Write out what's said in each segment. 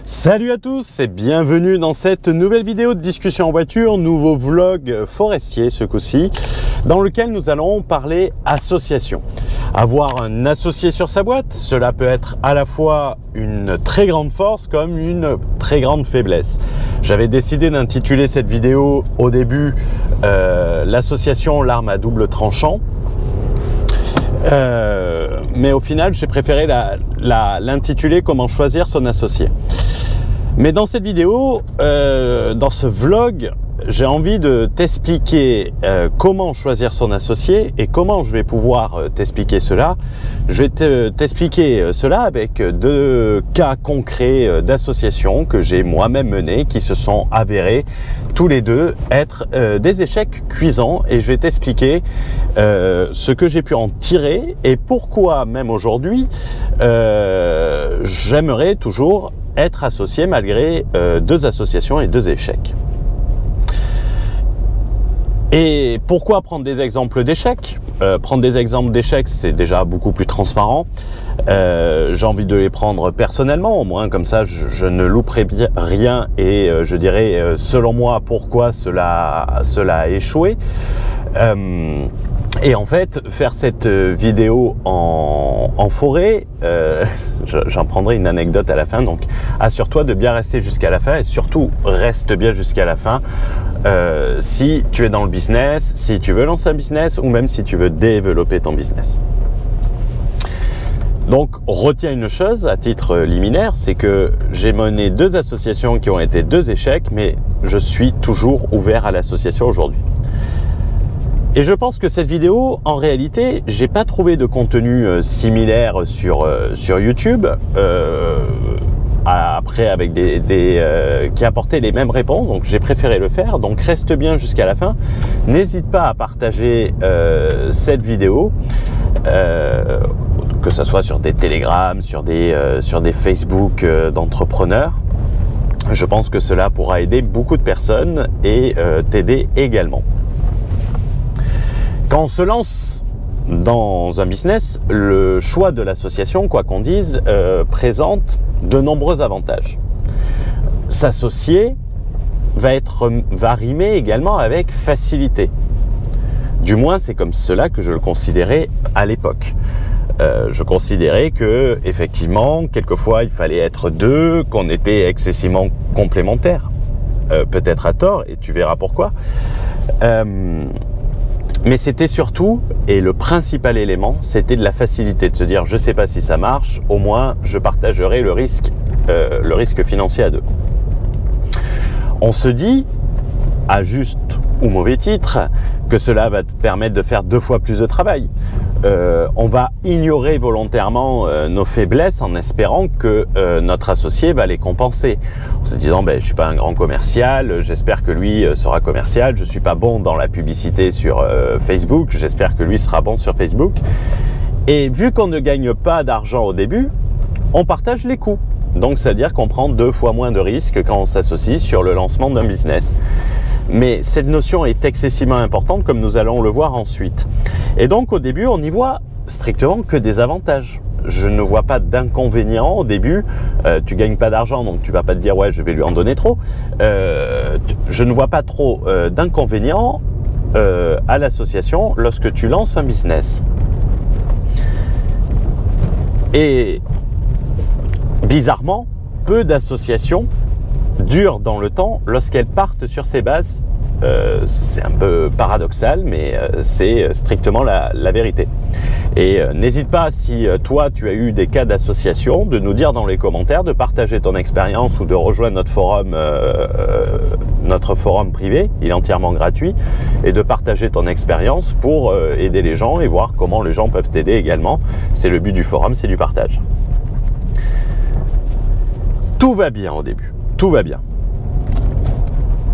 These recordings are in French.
Salut à tous et bienvenue dans cette nouvelle vidéo de discussion en voiture, nouveau vlog forestier ce coup-ci, dans lequel nous allons parler association. Avoir un associé sur sa boîte, cela peut être à la fois une très grande force comme une très grande faiblesse. J'avais décidé d'intituler cette vidéo au début l'association l'arme à double tranchant. Mais au final, j'ai préféré l'intituler comment choisir son associé. Mais dans cette vidéo, dans ce vlog, j'ai envie de t'expliquer comment choisir son associé et comment je vais pouvoir t'expliquer cela. Je vais t'expliquer cela avec deux cas concrets d'associations que j'ai moi-même menées qui se sont avérés tous les deux être des échecs cuisants, et je vais t'expliquer ce que j'ai pu en tirer et pourquoi même aujourd'hui j'aimerais toujours être associé malgré deux associations et deux échecs. Et pourquoi prendre des exemples d'échecs? Prendre des exemples d'échecs, c'est déjà beaucoup plus transparent. J'ai envie de les prendre personnellement, au moins comme ça je ne louperai rien et je dirai selon moi pourquoi cela a échoué. Et en fait, faire cette vidéo en forêt, j'en prendrai une anecdote à la fin, donc assure-toi de bien rester jusqu'à la fin et surtout reste bien jusqu'à la fin si tu es dans le business, si tu veux lancer un business ou même si tu veux développer ton business. Donc retiens une chose à titre liminaire, c'est que j'ai mené deux associations qui ont été deux échecs, mais je suis toujours ouvert à l'association aujourd'hui. Et je pense que cette vidéo, en réalité, j'ai pas trouvé de contenu similaire sur YouTube, après avec qui apportaient les mêmes réponses, donc j'ai préféré le faire. Donc reste bien jusqu'à la fin. N'hésite pas à partager cette vidéo, que ce soit sur des Telegram, sur des Facebook d'entrepreneurs. Je pense que cela pourra aider beaucoup de personnes et t'aider également. Quand on se lance dans un business, le choix de l'association, quoi qu'on dise, présente de nombreux avantages. S'associer va rimer également avec facilité. Du moins, c'est comme cela que je le considérais à l'époque. Je considérais que, effectivement, quelquefois, il fallait être deux, qu'on était excessivement complémentaires. Peut-être à tort, et tu verras pourquoi. Mais c'était surtout, et le principal élément, c'était de la facilité, de se dire je sais pas si ça marche, au moins je partagerai le risque financier à deux. On se dit, à juste ou mauvais titre, que cela va te permettre de faire 2 fois plus de travail. On va ignorer volontairement nos faiblesses en espérant que notre associé va les compenser. En se disant, je suis pas un grand commercial, j'espère que lui sera commercial, je suis pas bon dans la publicité sur Facebook, j'espère que lui sera bon sur Facebook. Et vu qu'on ne gagne pas d'argent au début, on partage les coûts. Donc c'est-à-dire qu'on prend 2 fois moins de risques quand on s'associe sur le lancement d'un business. Mais cette notion est excessivement importante, comme nous allons le voir ensuite. Et donc au début, on n'y voit strictement que des avantages. Je ne vois pas d'inconvénients au début. Tu gagnes pas d'argent, donc tu vas pas te dire ouais, je vais lui en donner trop. Je ne vois pas trop d'inconvénients à l'association lorsque tu lances un business. Et bizarrement, peu d'associations durent dans le temps lorsqu'elles partent sur ces bases. C'est un peu paradoxal, mais c'est strictement la vérité. Et n'hésite pas, si toi tu as eu des cas d'association, de nous dire dans les commentaires, de partager ton expérience ou de rejoindre notre forum privé, il est entièrement gratuit, et de partager ton expérience pour aider les gens et voir comment les gens peuvent t'aider également. C'est le but du forum, c'est du partage. Tout va bien au début, tout va bien.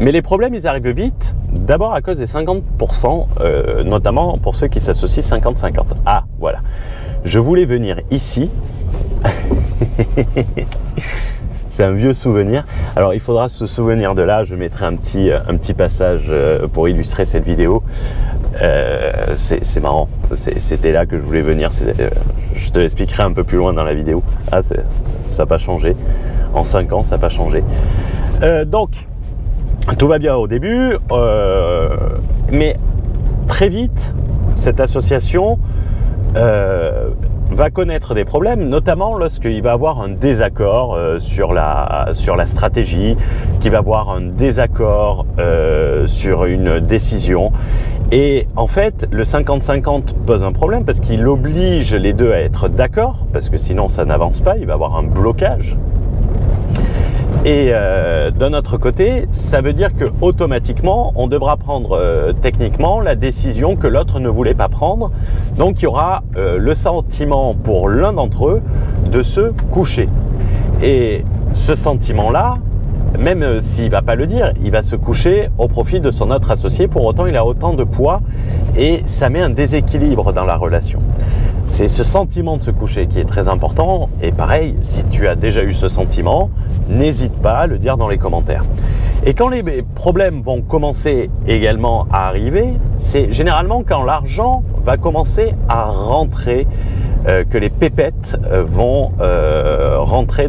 Mais les problèmes, ils arrivent vite, d'abord à cause des 50%, notamment pour ceux qui s'associent 50-50. Ah, voilà. Je voulais venir ici. C'est un vieux souvenir. Alors, il faudra se souvenir de là. Je mettrai un petit passage pour illustrer cette vidéo. C'est marrant. C'était là que je voulais venir. Je te l'expliquerai un peu plus loin dans la vidéo. Ah, ça n'a pas changé. En 5 ans, ça n'a pas changé. Donc, tout va bien au début, mais très vite, cette association va connaître des problèmes, notamment lorsqu'il va avoir un désaccord sur la stratégie, qu'il va avoir un désaccord sur une décision. Et en fait, le 50-50 pose un problème parce qu'il oblige les deux à être d'accord, parce que sinon ça n'avance pas, il va y avoir un blocage. Et d'un autre côté, ça veut dire que automatiquement, on devra prendre techniquement la décision que l'autre ne voulait pas prendre. Donc il y aura le sentiment pour l'un d'entre eux de se coucher. Et ce sentiment-là, même s'il ne va pas le dire, il va se coucher au profit de son autre associé. Pour autant, il a autant de poids et ça met un déséquilibre dans la relation. C'est ce sentiment de se coucher qui est très important. Et pareil, si tu as déjà eu ce sentiment, n'hésite pas à le dire dans les commentaires. Et quand les problèmes vont commencer également à arriver, c'est généralement quand l'argent va commencer à rentrer, que les pépettes vont rentrer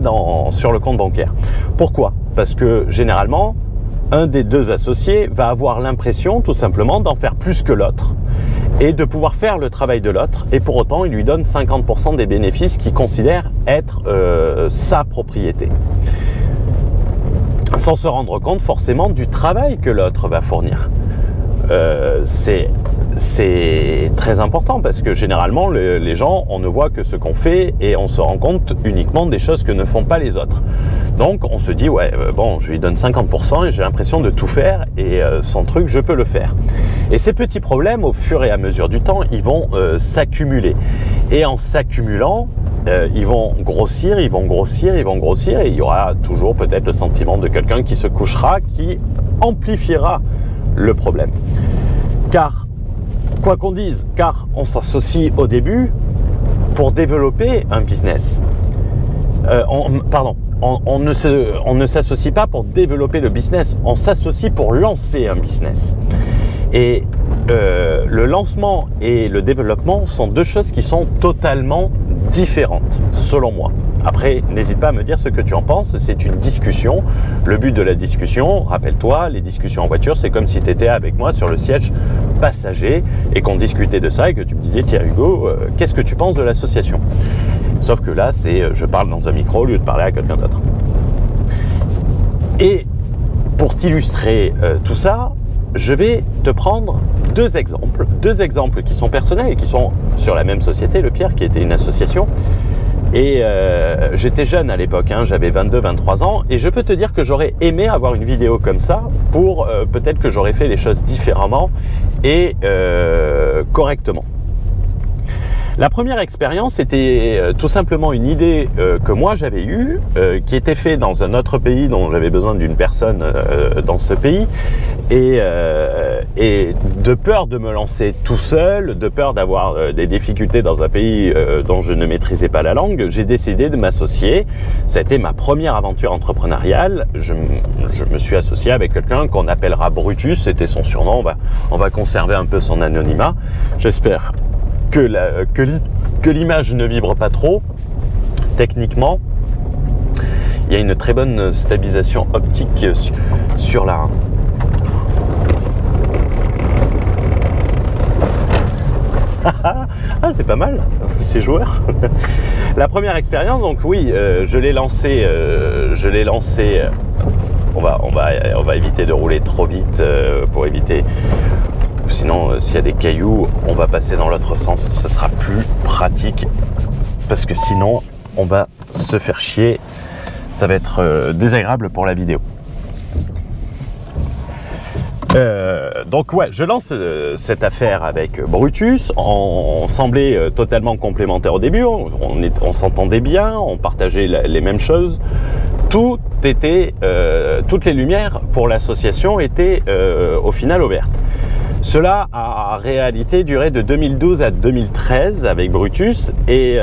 sur le compte bancaire. Pourquoi ? Parce que généralement, un des deux associés va avoir l'impression tout simplement d'en faire plus que l'autre et de pouvoir faire le travail de l'autre, et pour autant il lui donne 50% des bénéfices qu'il considère être sa propriété, sans se rendre compte forcément du travail que l'autre va fournir. C'est très important parce que généralement les gens, on ne voit que ce qu'on fait et on se rend compte uniquement des choses que ne font pas les autres. Donc on se dit ouais bon, je lui donne 50% et j'ai l'impression de tout faire et son truc je peux le faire. Et ces petits problèmes au fur et à mesure du temps, ils vont s'accumuler, et en s'accumulant ils vont grossir, ils vont grossir, ils vont grossir, et il y aura toujours peut-être le sentiment de quelqu'un qui se couchera, qui amplifiera le problème. Car quoi qu'on dise, car on s'associe au début pour développer un business. On ne s'associe pas pour développer le business, on s'associe pour lancer un business. Et le lancement et le développement sont deux choses qui sont totalement différentes, selon moi. Après, n'hésite pas à me dire ce que tu en penses, c'est une discussion. Le but de la discussion, rappelle-toi, les discussions en voiture, c'est comme si tu étais avec moi sur le siège passager et qu'on discutait de ça et que tu me disais, tiens Hugo, qu'est-ce que tu penses de l'association ? Sauf que là, c'est je parle dans un micro au lieu de parler à quelqu'un d'autre. Et pour t'illustrer tout ça, je vais te prendre deux exemples qui sont personnels et qui sont sur la même société, Le Pierre, qui était une association. Et j'étais jeune à l'époque, hein, j'avais 22-23 ans, et je peux te dire que j'aurais aimé avoir une vidéo comme ça pour peut-être que j'aurais fait les choses différemment et correctement. La première expérience était tout simplement une idée que moi j'avais eue, qui était faite dans un autre pays dont j'avais besoin d'une personne dans ce pays, et de peur de me lancer tout seul, de peur d'avoir des difficultés dans un pays dont je ne maîtrisais pas la langue, j'ai décidé de m'associer. Ça a été ma première aventure entrepreneuriale. Je me suis associé avec quelqu'un qu'on appellera Brutus, c'était son surnom, on va conserver un peu son anonymat. J'espère que l'image ne vibre pas trop. Techniquement, il y a une très bonne stabilisation optique sur la 1. Ah, c'est pas mal, c'est joueur. La première expérience, donc oui, je l'ai lancé. On va éviter de rouler trop vite pour éviter. Sinon, s'il y a des cailloux, on va passer dans l'autre sens. Ça sera plus pratique parce que sinon, on va se faire chier. Ça va être désagréable pour la vidéo. Donc ouais, je lance cette affaire avec Brutus. On semblait totalement complémentaires au début. On s'entendait bien, on partageait les mêmes choses. Toutes les lumières pour l'association étaient au final ouvertes. Cela a en réalité duré de 2012 à 2013 avec Brutus et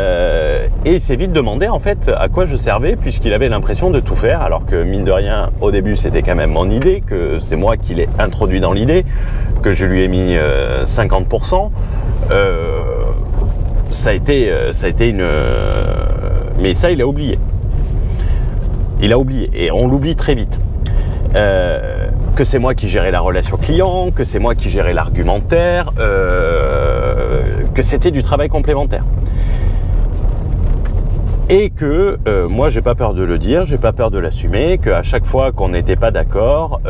il s'est vite demandé en fait à quoi je servais puisqu'il avait l'impression de tout faire alors que mine de rien au début c'était quand même mon idée, que c'est moi qui l'ai introduit dans l'idée, que je lui ai mis 50%. Ça a été une... mais ça il a oublié. Il a oublié, et on l'oublie très vite. Que c'est moi qui gérais la relation client, que c'est moi qui gérais l'argumentaire, que c'était du travail complémentaire. Et que moi, j'ai pas peur de le dire, j'ai pas peur de l'assumer, qu'à chaque fois qu'on n'était pas d'accord,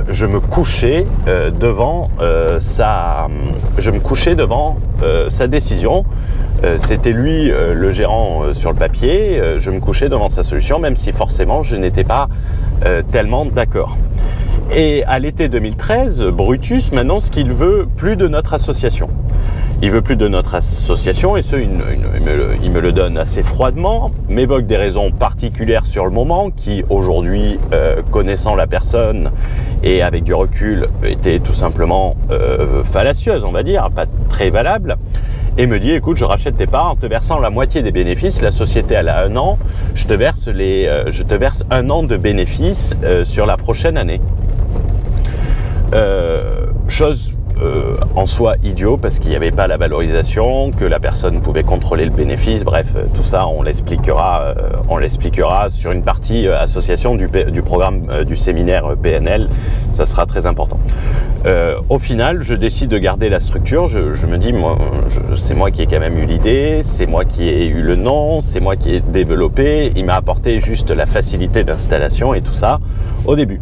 je me couchais devant sa décision. C'était lui le gérant sur le papier. Je me couchais devant sa solution, même si forcément je n'étais pas tellement d'accord. Et à l'été 2013, Brutus m'annonce qu'il veut plus de notre association. Il veut plus de notre association et il me le donne assez froidement, m'évoque des raisons particulières sur le moment qui aujourd'hui, connaissant la personne et avec du recul, étaient tout simplement fallacieuses, on va dire, pas très valables. Et me dit, écoute, je rachète tes parts en te versant la moitié des bénéfices. La société, elle a 1 an. Je te verse 1 an de bénéfices sur la prochaine année. Chose en soi idiot parce qu'il n'y avait pas la valorisation, que la personne pouvait contrôler le bénéfice. Bref, tout ça, on l'expliquera sur une partie association du programme du séminaire PNL. Ça sera très important. Au final, je décide de garder la structure. Je me dis, c'est moi qui ai quand même eu l'idée, c'est moi qui ai eu le nom, c'est moi qui ai développé. Il m'a apporté juste la facilité d'installation et tout ça au début.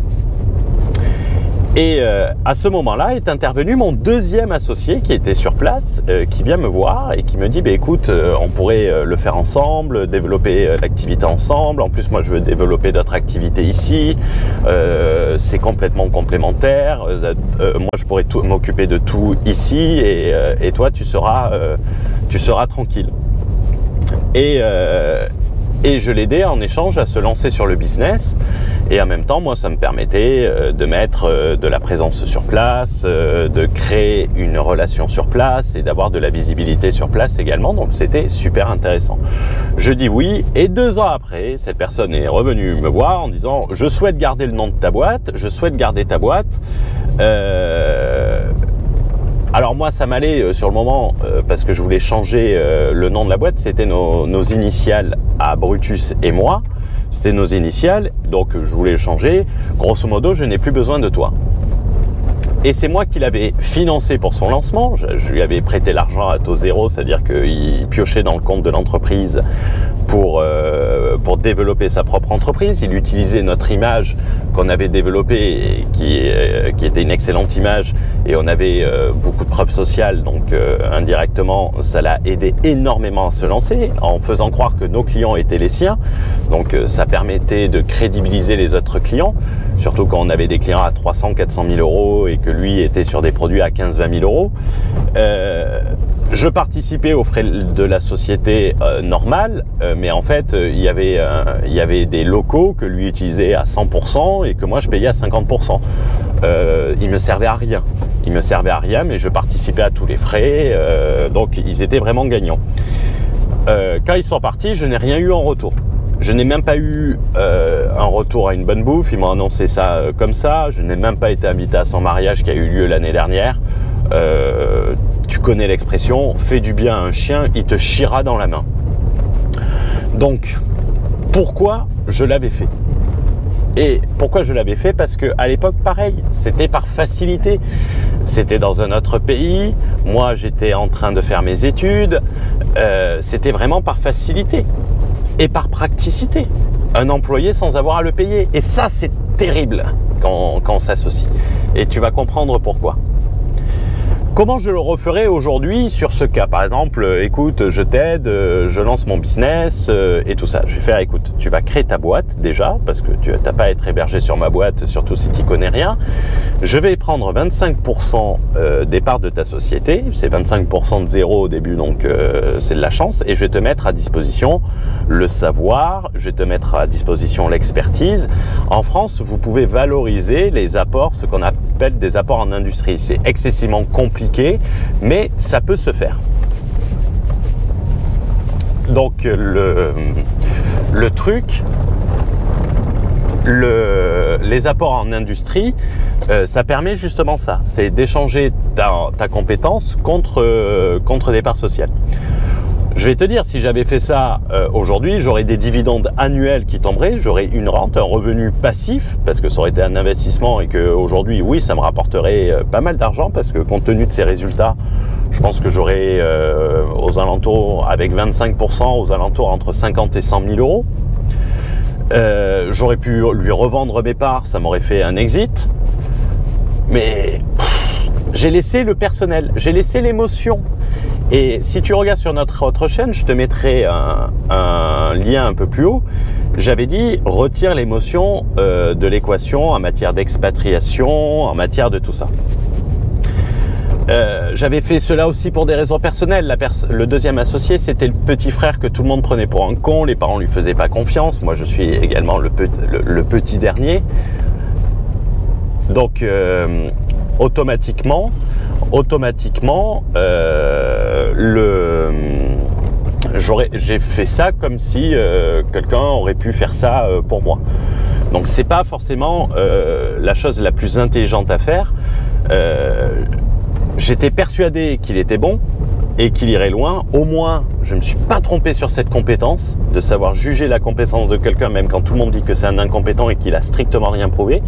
Et à ce moment-là est intervenu mon deuxième associé qui était sur place, qui vient me voir et qui me dit écoute, on pourrait le faire ensemble, développer l'activité ensemble. En plus, moi, je veux développer d'autres activités ici. C'est complètement complémentaire. Moi, je pourrais m'occuper de tout ici et toi, tu seras tranquille. Et je l'aidais en échange à se lancer sur le business. Et en même temps, moi, ça me permettait de mettre de la présence sur place, de créer une relation sur place et d'avoir de la visibilité sur place également. Donc, c'était super intéressant. Je dis oui. Et 2 ans après, cette personne est revenue me voir en disant « Je souhaite garder le nom de ta boîte. Je souhaite garder ta boîte. » Alors moi, ça m'allait sur le moment parce que je voulais changer le nom de la boîte. C'était nos initiales à Brutus et moi. C'était nos initiales, donc je voulais changer. Grosso modo, je n'ai plus besoin de toi. Et c'est moi qui l'avais financé pour son lancement. Je lui avais prêté l'argent à taux zéro, c'est-à-dire qu'il piochait dans le compte de l'entreprise pour développer sa propre entreprise. Il utilisait notre image qu'on avait développée, qui était une excellente image, et on avait beaucoup de preuves sociales, donc indirectement, ça l'a aidé énormément à se lancer, en faisant croire que nos clients étaient les siens. Donc ça permettait de crédibiliser les autres clients, surtout quand on avait des clients à 300 400 000 euros et que lui était sur des produits à 15 20 000 euros. Je participais aux frais de la société normale, mais en fait, il y avait des locaux que lui utilisait à 100% et que moi, je payais à 50%. Il me servait à rien. Il me servait à rien, mais je participais à tous les frais, donc ils étaient vraiment gagnants. Quand ils sont partis, je n'ai rien eu en retour. Je n'ai même pas eu un retour à une bonne bouffe. Ils m'ont annoncé ça comme ça. Je n'ai même pas été invité à son mariage qui a eu lieu l'année dernière. Tu connais l'expression, fais du bien à un chien, il te chiera dans la main. Donc, pourquoi je l'avais fait? Et pourquoi je l'avais fait? Parce que à l'époque, pareil, c'était par facilité. C'était dans un autre pays. Moi, j'étais en train de faire mes études. C'était vraiment par facilité et par praticité. Un employé sans avoir à le payer. Et ça, c'est terrible quand on s'associe. Et tu vas comprendre pourquoi. Comment je le referais aujourd'hui sur ce cas? Par exemple, écoute, je t'aide, je lance mon business et tout ça. Je vais faire, écoute, tu vas créer ta boîte déjà, parce que tu n'as pas à être hébergé sur ma boîte, surtout si tu n'y connais rien. Je vais prendre 25% des parts de ta société. C'est 25% de zéro au début, donc c'est de la chance. Et je vais te mettre à disposition le savoir, je vais te mettre à disposition l'expertise. En France, vous pouvez valoriser les apports, ce qu'on appelle des apports en industrie. C'est excessivement compliqué, mais ça peut se faire. Donc le truc, les apports en industrie, ça permet justement ça, c'est d'échanger ta compétence contre des parts sociales. Je vais te dire, si j'avais fait ça aujourd'hui, j'aurais des dividendes annuels qui tomberaient, j'aurais une rente, un revenu passif, parce que ça aurait été un investissement et qu'aujourd'hui, oui, ça me rapporterait pas mal d'argent, parce que compte tenu de ces résultats, je pense que j'aurais aux alentours, avec 25%, aux alentours entre 50 et 100 000 euros. J'aurais pu lui revendre mes parts, ça m'aurait fait un exit. Mais j'ai laissé le personnel, j'ai laissé l'émotion. Et si tu regardes sur notre autre chaîne, je te mettrai un lien un peu plus haut. J'avais dit, retire l'émotion de l'équation en matière d'expatriation, en matière de tout ça. J'avais fait cela aussi pour des raisons personnelles. Le deuxième associé, c'était le petit frère que tout le monde prenait pour un con. Les parents lui faisaient pas confiance. Moi, je suis également le petit dernier. Donc, automatiquement, j'ai fait ça comme si quelqu'un aurait pu faire ça pour moi. Donc, c'est pas forcément la chose la plus intelligente à faire. J'étais persuadé qu'il était bon et qu'il irait loin. Au moins, je ne me suis pas trompé sur cette compétence, de savoir juger la compétence de quelqu'un, même quand tout le monde dit que c'est un incompétent et qu'il a strictement rien prouvé.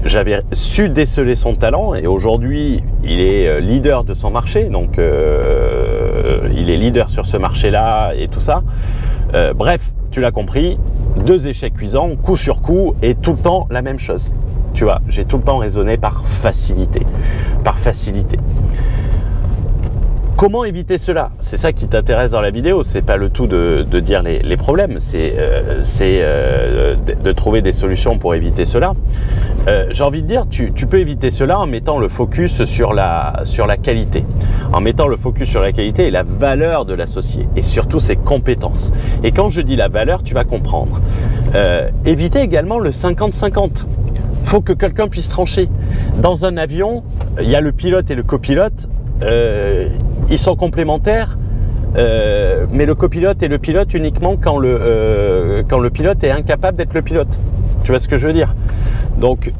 J'avais su déceler son talent et aujourd'hui, il est leader de son marché. Donc, il est leader sur ce marché-là et tout ça. Bref, tu l'as compris, 2 échecs cuisants, coup sur coup et tout le temps la même chose. Tu vois, j'ai tout le temps raisonné par facilité. Par facilité. Comment éviter cela? C'est ça qui t'intéresse dans la vidéo, c'est pas le tout de dire les problèmes, c'est de trouver des solutions pour éviter cela. J'ai envie de dire, tu peux éviter cela en mettant le focus sur la qualité, en mettant le focus sur la qualité et la valeur de l'associé, et surtout ses compétences. Et quand je dis la valeur, tu vas comprendre. Éviter également le 50-50. Faut que quelqu'un puisse trancher. Dans un avion, il y a le pilote et le copilote. Ils sont complémentaires, mais le copilote est le pilote uniquement quand le pilote est incapable d'être le pilote. Tu vois ce que je veux dire? Donc,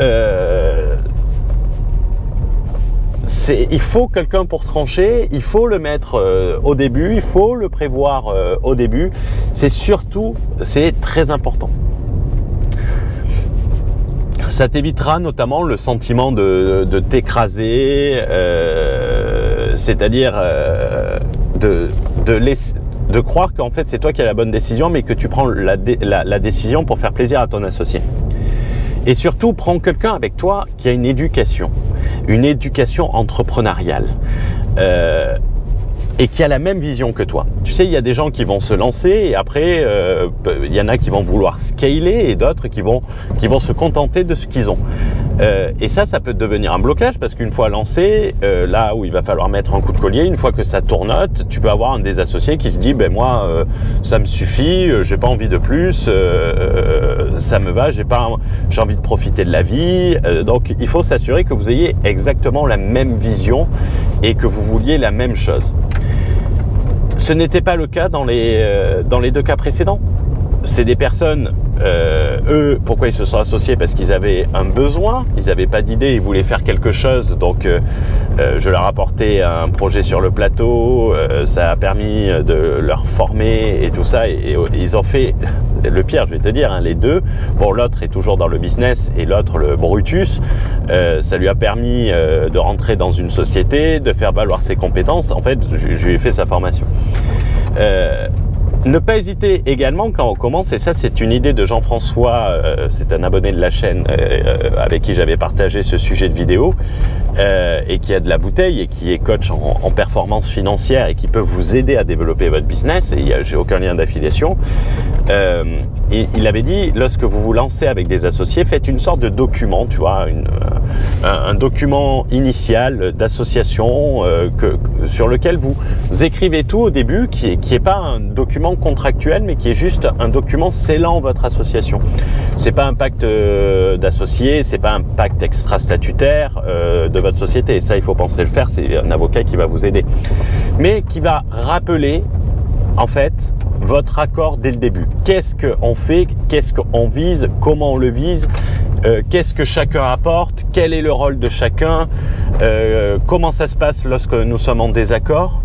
il faut quelqu'un pour trancher, il faut le mettre au début, il faut le prévoir au début. C'est très important. Ça t'évitera notamment le sentiment de t'écraser, c'est-à-dire de croire qu'en fait c'est toi qui as la bonne décision, mais que tu prends la décision pour faire plaisir à ton associé. Et surtout, prends quelqu'un avec toi qui a une éducation entrepreneuriale. Et qui a la même vision que toi. Tu sais, il y a des gens qui vont se lancer et après, il y en a qui vont vouloir scaler et d'autres qui vont se contenter de ce qu'ils ont. Et ça peut devenir un blocage parce qu'une fois lancé, là où il va falloir mettre un coup de collier, une fois que ça tournote, tu peux avoir un des associés qui se dit, ben moi, ça me suffit, j'ai pas envie de plus, ça me va, j'ai envie de profiter de la vie. Donc, il faut s'assurer que vous ayez exactement la même vision et que vous vouliez la même chose. Ce n'était pas le cas dans les 2 cas précédents. C'est des personnes, eux, pourquoi ils se sont associés? Parce qu'ils avaient un besoin, ils n'avaient pas d'idée, ils voulaient faire quelque chose. Donc, je leur apportais un projet sur le plateau, ça a permis de leur former et tout ça. Et ils ont fait le pire, je vais te dire, hein, les 2. Bon, l'autre est toujours dans le business et l'autre, le Brutus, ça lui a permis de rentrer dans une société, de faire valoir ses compétences. En fait, je lui ai fait sa formation. Ne pas hésiter également quand on commence, et ça c'est une idée de Jean-François, c'est un abonné de la chaîne avec qui j'avais partagé ce sujet de vidéo, et qui a de la bouteille et qui est coach en performance financière et qui peut vous aider à développer votre business, et j'ai aucun lien d'affiliation. Et il avait dit, lorsque vous vous lancez avec des associés, faites une sorte de document, tu vois, un document initial d'association sur lequel vous écrivez tout au début, qui est pas un document contractuel, mais qui est juste un document scellant votre association. C'est pas un pacte d'associés, c'est pas un pacte extra-statutaire de votre société. Et ça, il faut penser le faire, c'est un avocat qui va vous aider. Mais qui va rappeler, en fait, votre accord dès le début. Qu'est-ce qu'on fait? Qu'est-ce qu'on vise? Comment on le vise? Qu'est-ce que chacun apporte? Quel est le rôle de chacun? Comment ça se passe lorsque nous sommes en désaccord?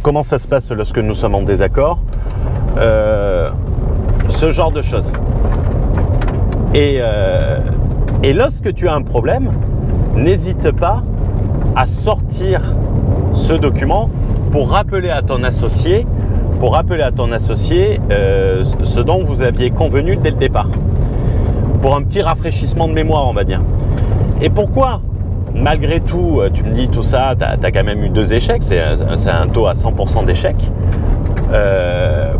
comment ça se passe lorsque nous sommes en désaccord, ce genre de choses. Et lorsque tu as un problème, n'hésite pas à sortir ce document pour rappeler à ton associé, ce dont vous aviez convenu dès le départ. Pour un petit rafraîchissement de mémoire, on va dire. Et pourquoi, malgré tout, tu me dis tout ça, tu as quand même eu 2 échecs, c'est un taux à 100% d'échec.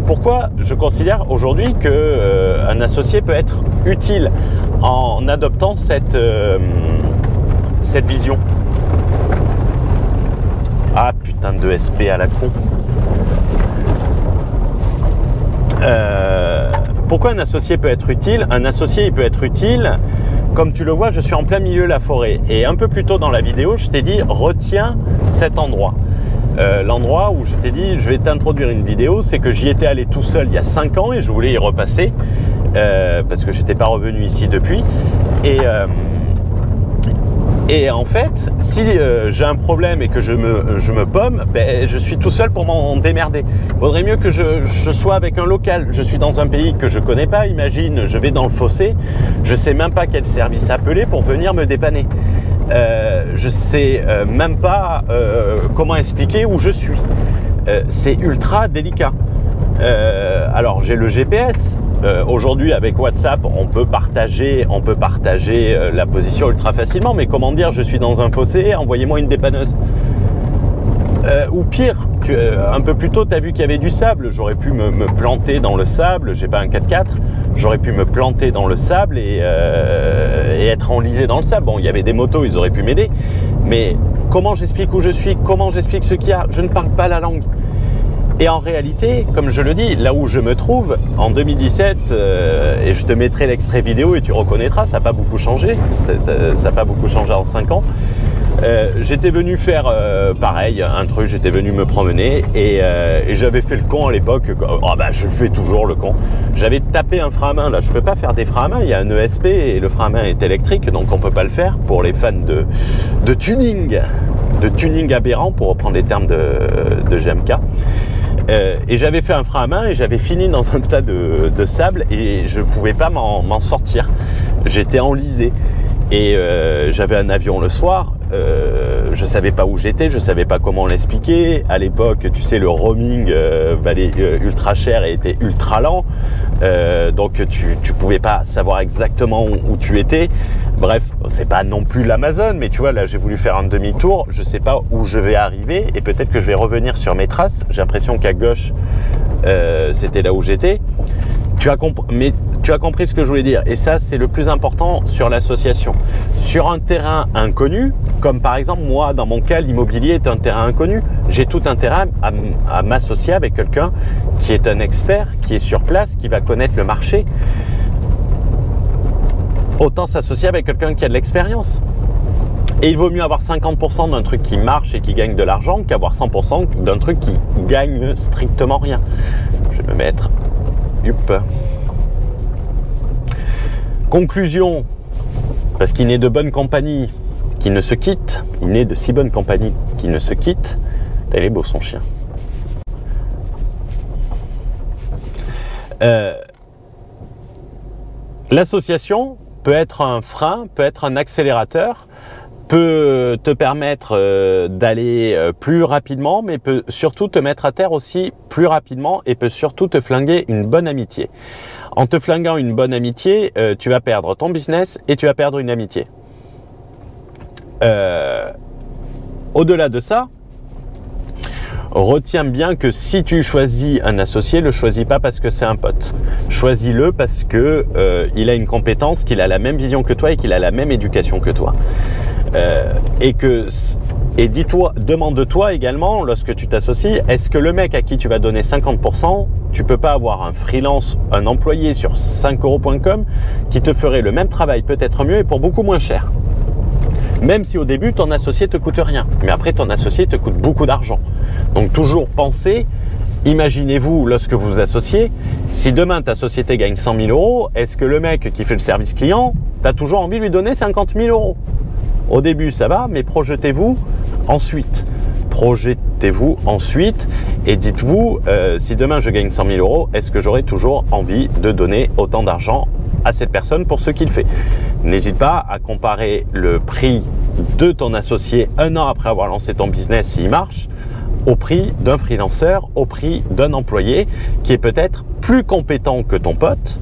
Pourquoi je considère aujourd'hui qu'un associé peut être utile en adoptant cette vision. Ah putain de SP à la con. Pourquoi un associé peut être utile? Un associé il peut être utile, comme tu le vois, je suis en plein milieu de la forêt. Et un peu plus tôt dans la vidéo, je t'ai dit, retiens cet endroit. L'endroit où je t'ai dit, je vais t'introduire une vidéo, c'est que j'y étais allé tout seul il y a 5 ans et je voulais y repasser, parce que j'étais pas revenu ici depuis. Et en fait, si j'ai un problème et que je me paume, ben, je suis tout seul pour m'en démerder. Il vaudrait mieux que je sois avec un local. Je suis dans un pays que je connais pas, imagine, je vais dans le fossé, je sais même pas quel service appeler pour venir me dépanner. Je sais même pas comment expliquer où je suis. C'est ultra délicat. Alors j'ai le GPS. Aujourd'hui avec WhatsApp on peut partager la position ultra facilement, mais comment dire, je suis dans un fossé, envoyez-moi une dépanneuse. Ou pire, un peu plus tôt tu as vu qu'il y avait du sable, j'aurais pu me planter dans le sable, j'ai pas un 4x4, j'aurais pu me planter dans le sable et être enlisé dans le sable. Bon, il y avait des motos, ils auraient pu m'aider, mais comment j'explique où je suis, comment j'explique ce qu'il y a? Je ne parle pas la langue. Et en réalité, comme je le dis, là où je me trouve, en 2017, et je te mettrai l'extrait vidéo et tu reconnaîtras, ça n'a pas beaucoup changé, ça n'a pas beaucoup changé en 5 ans. J'étais venu faire pareil, un truc, j'étais venu me promener et j'avais fait le con à l'époque. Oh bah je fais toujours le con. J'avais tapé un frein à main, là je peux pas faire des freins à main, il y a un ESP et le frein à main est électrique, donc on peut pas le faire pour les fans de tuning aberrant, pour reprendre les termes de GMK. Et j'avais fait un frein à main et j'avais fini dans un tas de sable et je pouvais pas m'en sortir. J'étais enlisé et j'avais un avion le soir. Je savais pas où j'étais, je savais pas comment l'expliquer. À l'époque, tu sais, le roaming valait ultra cher et était ultra lent. Donc tu pouvais pas savoir exactement où tu étais. Bref, c'est pas non plus l'Amazon, mais tu vois, là j'ai voulu faire un demi-tour, je sais pas où je vais arriver et peut-être que je vais revenir sur mes traces. J'ai l'impression qu'à gauche, c'était là où j'étais. Mais tu as compris ce que je voulais dire. Et ça, c'est le plus important sur l'association. Sur un terrain inconnu, comme par exemple, moi, dans mon cas, l'immobilier est un terrain inconnu. J'ai tout intérêt à m'associer avec quelqu'un qui est un expert, qui est sur place, qui va connaître le marché. Autant s'associer avec quelqu'un qui a de l'expérience. Et il vaut mieux avoir 50% d'un truc qui marche et qui gagne de l'argent qu'avoir 100% d'un truc qui gagne strictement rien. Je vais me mettre... Conclusion, parce qu'il n'est de bonne compagnie qui ne se quitte, il n'est de si bonne compagnie qui ne se quitte. Il est beau son chien. L'association peut être un frein, peut être un accélérateur, peut te permettre d'aller plus rapidement, mais peut surtout te mettre à terre aussi plus rapidement et peut surtout te flinguer une bonne amitié. En te flinguant une bonne amitié, tu vas perdre ton business et tu vas perdre une amitié. Au-delà de ça, retiens bien que si tu choisis un associé, le choisis pas parce que c'est un pote. Choisis-le parce que il a une compétence, qu'il a la même vision que toi et qu'il a la même éducation que toi. Et dis-toi, demande-toi également, lorsque tu t'associes, est-ce que le mec à qui tu vas donner 50%, tu peux pas avoir un freelance, un employé sur 5euros.com qui te ferait le même travail, peut-être mieux et pour beaucoup moins cher. Même si au début, ton associé te coûte rien. Mais après, ton associé te coûte beaucoup d'argent. Donc toujours pensez, imaginez-vous lorsque vous vous associez, si demain ta société gagne 100 000 euros, est-ce que le mec qui fait le service client, tu as toujours envie de lui donner 50 000 euros? Au début, ça va, mais projetez-vous ensuite. projetez-vous ensuite et dites-vous, si demain je gagne 100 000 euros, est-ce que j'aurai toujours envie de donner autant d'argent à cette personne pour ce qu'il fait? N'hésite pas à comparer le prix de ton associé 1 an après avoir lancé ton business s'il marche, au prix d'un freelanceur, au prix d'un employé qui est peut-être plus compétent que ton pote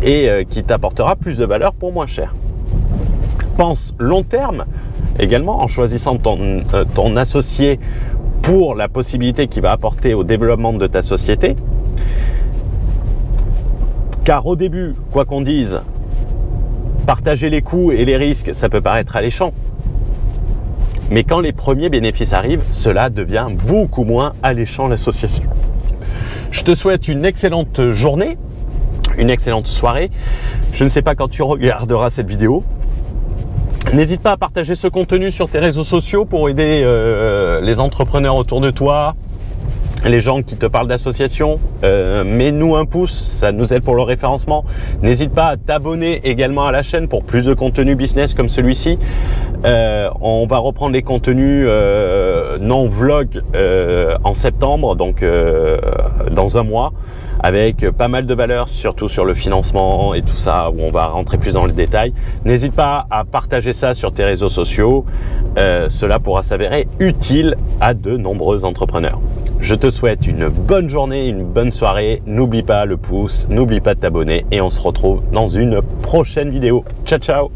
et qui t'apportera plus de valeur pour moins cher. Pense long terme également en choisissant ton associé pour la possibilité qu'il va apporter au développement de ta société. Car au début, quoi qu'on dise, partager les coûts et les risques, ça peut paraître alléchant. Mais quand les premiers bénéfices arrivent, cela devient beaucoup moins alléchant l'association. Je te souhaite une excellente journée, une excellente soirée. Je ne sais pas quand tu regarderas cette vidéo. N'hésite pas à partager ce contenu sur tes réseaux sociaux pour aider les entrepreneurs autour de toi, les gens qui te parlent d'associations. Mets-nous un pouce, ça nous aide pour le référencement. N'hésite pas à t'abonner également à la chaîne pour plus de contenu business comme celui-ci. On va reprendre les contenus non vlog en septembre, donc dans un mois, avec pas mal de valeurs, surtout sur le financement et tout ça, où on va rentrer plus dans le détail. N'hésite pas à partager ça sur tes réseaux sociaux. Cela pourra s'avérer utile à de nombreux entrepreneurs. Je te souhaite une bonne journée, une bonne soirée. N'oublie pas le pouce, n'oublie pas de t'abonner et on se retrouve dans une prochaine vidéo. Ciao, ciao!